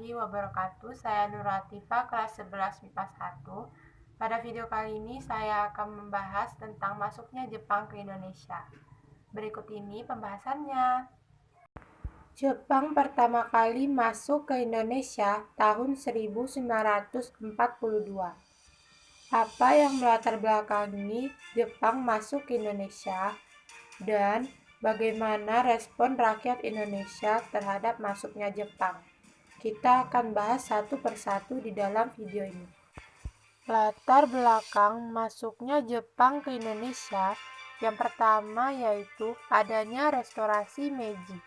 warahmatullahi wabarakatuh. Saya Nur Latifah, kelas 11 MIPA 1. Pada video kali ini saya akan membahas tentang masuknya Jepang ke Indonesia. Berikut ini pembahasannya. Jepang pertama kali masuk ke Indonesia tahun 1942. Apa yang melatar belakangi Jepang masuk ke Indonesia dan bagaimana respon rakyat Indonesia terhadap masuknya Jepang? Kita akan bahas satu persatu di dalam video ini. Latar belakang masuknya Jepang ke Indonesia yang pertama yaitu adanya restorasi Meiji.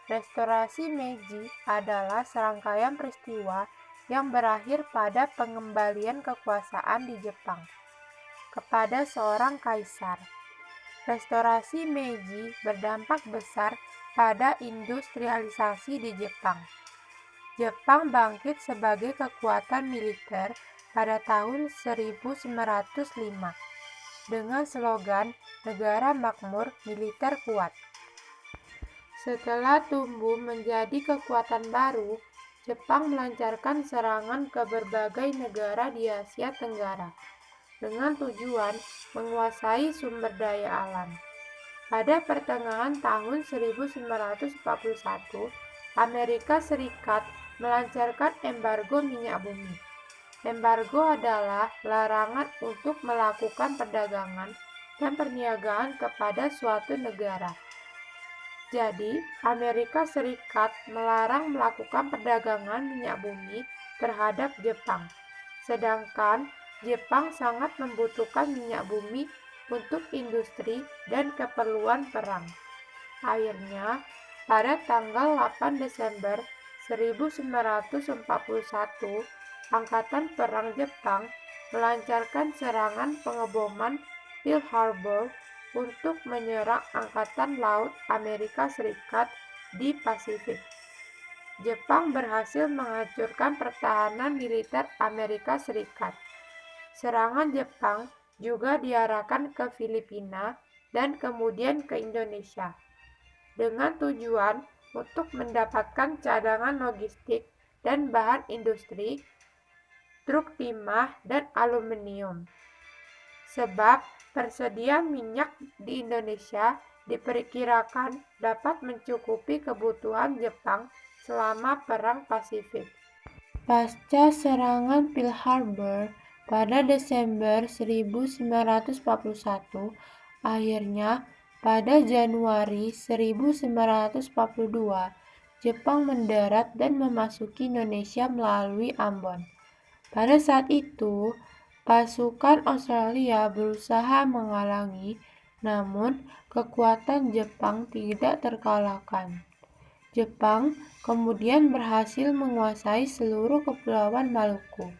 Restorasi Meiji adalah serangkaian peristiwa yang berakhir pada pengembalian kekuasaan di Jepang kepada seorang kaisar. Restorasi Meiji berdampak besar pada industrialisasi di Jepang. Jepang bangkit sebagai kekuatan militer pada tahun 1905 dengan slogan "Negara Makmur, Militer Kuat". Setelah tumbuh menjadi kekuatan baru, Jepang melancarkan serangan ke berbagai negara di Asia Tenggara dengan tujuan menguasai sumber daya alam. Pada pertengahan tahun 1941, Amerika Serikat melancarkan embargo minyak bumi. Embargo adalah larangan untuk melakukan perdagangan dan perniagaan kepada suatu negara. Jadi, Amerika Serikat melarang melakukan perdagangan minyak bumi terhadap Jepang. Sedangkan Jepang sangat membutuhkan minyak bumi untuk industri dan keperluan perang. Akhirnya, pada tanggal 8 Desember 1941, Angkatan Perang Jepang melancarkan serangan pengeboman Pearl Harbor untuk menyerang Angkatan Laut Amerika Serikat di Pasifik. Jepang berhasil menghancurkan pertahanan militer Amerika Serikat. Serangan Jepang juga diarahkan ke Filipina dan kemudian ke Indonesia, dengan tujuan untuk mendapatkan cadangan logistik dan bahan industri, truk timah, dan aluminium. Sebab persediaan minyak di Indonesia diperkirakan dapat mencukupi kebutuhan Jepang selama Perang Pasifik. Pasca serangan Pearl Harbor pada Desember 1941, akhirnya pada Januari 1942, Jepang mendarat dan memasuki Indonesia melalui Ambon. Pada saat itu, pasukan Australia berusaha menghalangi, namun kekuatan Jepang tidak terkalahkan. Jepang kemudian berhasil menguasai seluruh kepulauan Maluku.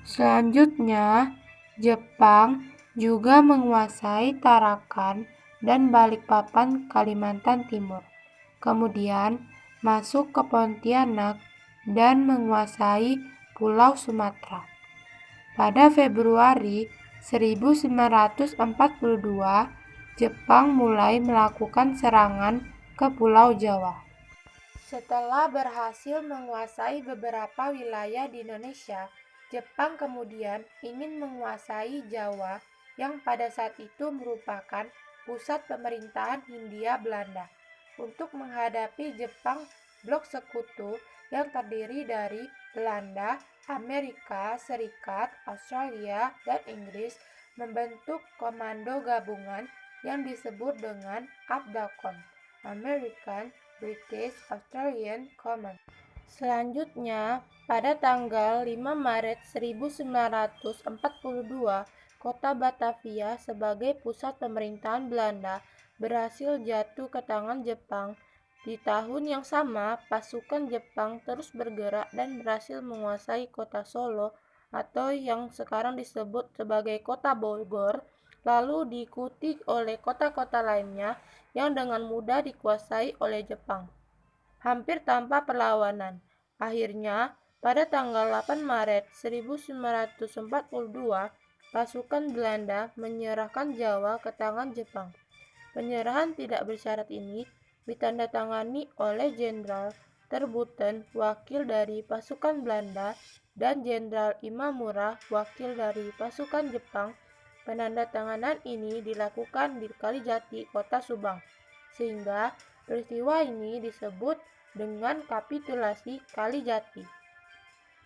Selanjutnya, Jepang juga menguasai Tarakan dan Balikpapan, Kalimantan Timur. Kemudian masuk ke Pontianak dan menguasai Pulau Sumatera. Pada Februari 1942, Jepang mulai melakukan serangan ke Pulau Jawa. Setelah berhasil menguasai beberapa wilayah di Indonesia, Jepang kemudian ingin menguasai Jawa yang pada saat itu merupakan pusat pemerintahan Hindia Belanda. Untuk menghadapi Jepang, blok sekutu yang terdiri dari Belanda, Amerika Serikat, Australia, dan Inggris membentuk komando gabungan yang disebut dengan ABDACOM, American British Australian Command. Selanjutnya, pada tanggal 5 Maret 1942, kota Batavia sebagai pusat pemerintahan Belanda berhasil jatuh ke tangan Jepang. Di tahun yang sama, pasukan Jepang terus bergerak dan berhasil menguasai kota Solo atau yang sekarang disebut sebagai kota Bogor, lalu diikuti oleh kota-kota lainnya yang dengan mudah dikuasai oleh Jepang, hampir tanpa perlawanan. Akhirnya, pada tanggal 8 Maret 1942, pasukan Belanda menyerahkan Jawa ke tangan Jepang. Penyerahan tidak bersyarat ini ditandatangani oleh Jenderal Terboeten, wakil dari pasukan Belanda, dan Jenderal Imamura, wakil dari pasukan Jepang. Penandatanganan ini dilakukan di Kalijati, Kota Subang, sehingga peristiwa ini disebut dengan kapitulasi Kalijati.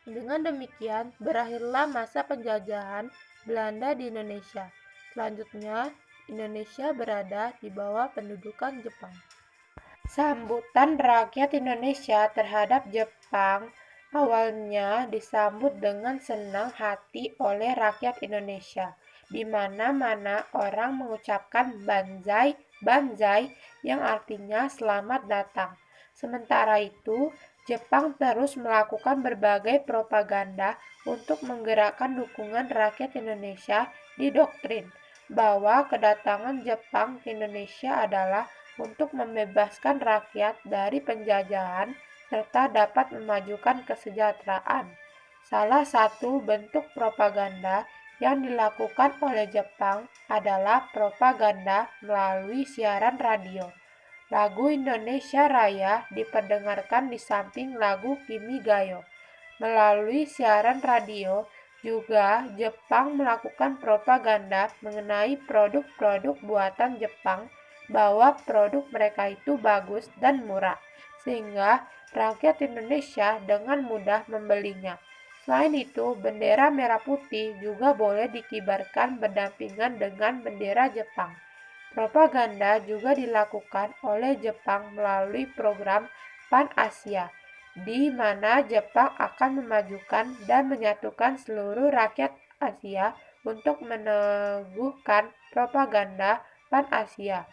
Dengan demikian, berakhirlah masa penjajahan Belanda di Indonesia. Selanjutnya, Indonesia berada di bawah pendudukan Jepang. Sambutan rakyat Indonesia terhadap Jepang awalnya disambut dengan senang hati oleh rakyat Indonesia. Di mana-mana orang mengucapkan banzai, banzai yang artinya selamat datang. Sementara itu, Jepang terus melakukan berbagai propaganda untuk menggerakkan dukungan rakyat Indonesia di doktrin bahwa kedatangan Jepang ke Indonesia adalah untuk membebaskan rakyat dari penjajahan serta dapat memajukan kesejahteraan. Salah satu bentuk propaganda yang dilakukan oleh Jepang adalah propaganda melalui siaran radio. Lagu Indonesia Raya diperdengarkan di samping lagu Kimi Gayo. Melalui siaran radio, juga Jepang melakukan propaganda mengenai produk-produk buatan Jepang bahwa produk mereka itu bagus dan murah, sehingga rakyat Indonesia dengan mudah membelinya. Selain itu, bendera merah putih juga boleh dikibarkan berdampingan dengan bendera Jepang. Propaganda juga dilakukan oleh Jepang melalui program Pan-Asia, di mana Jepang akan memajukan dan menyatukan seluruh rakyat Asia untuk meneguhkan propaganda Pan-Asia.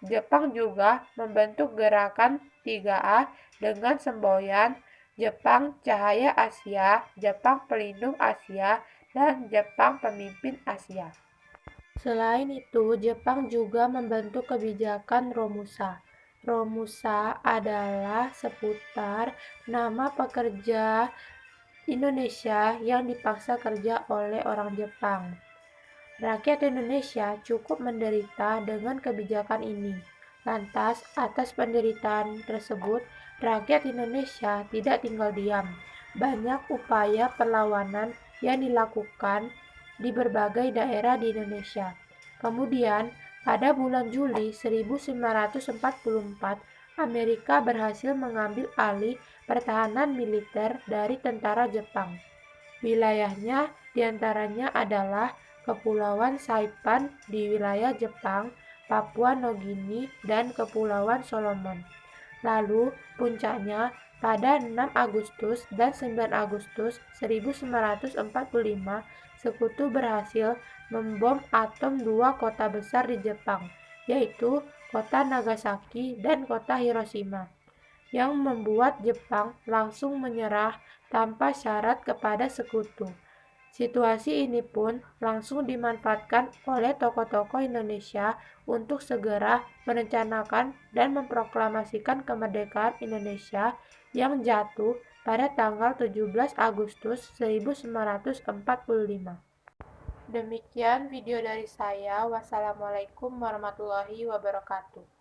Jepang juga membentuk gerakan 3A dengan semboyan Jepang Cahaya Asia, Jepang Pelindung Asia, dan Jepang Pemimpin Asia. Selain itu, Jepang juga membentuk kebijakan Romusa. Romusa adalah seputar nama pekerja Indonesia yang dipaksa kerja oleh orang Jepang. Rakyat Indonesia cukup menderita dengan kebijakan ini. Lantas, atas penderitaan tersebut, rakyat Indonesia tidak tinggal diam. Banyak upaya perlawanan yang dilakukan di berbagai daerah di Indonesia. Kemudian, pada bulan Juli 1944, Amerika berhasil mengambil alih pertahanan militer dari tentara Jepang. Wilayahnya diantaranya adalah Kepulauan Saipan di wilayah Jepang, Papua Nugini, dan Kepulauan Solomon. Lalu, puncaknya pada 6 Agustus dan 9 Agustus 1945, Sekutu berhasil membom atom dua kota besar di Jepang, yaitu kota Nagasaki dan kota Hiroshima, yang membuat Jepang langsung menyerah tanpa syarat kepada Sekutu. Situasi ini pun langsung dimanfaatkan oleh tokoh-tokoh Indonesia untuk segera merencanakan dan memproklamasikan kemerdekaan Indonesia yang jatuh pada tanggal 17 Agustus 1945. Demikian video dari saya. Wassalamualaikum warahmatullahi wabarakatuh.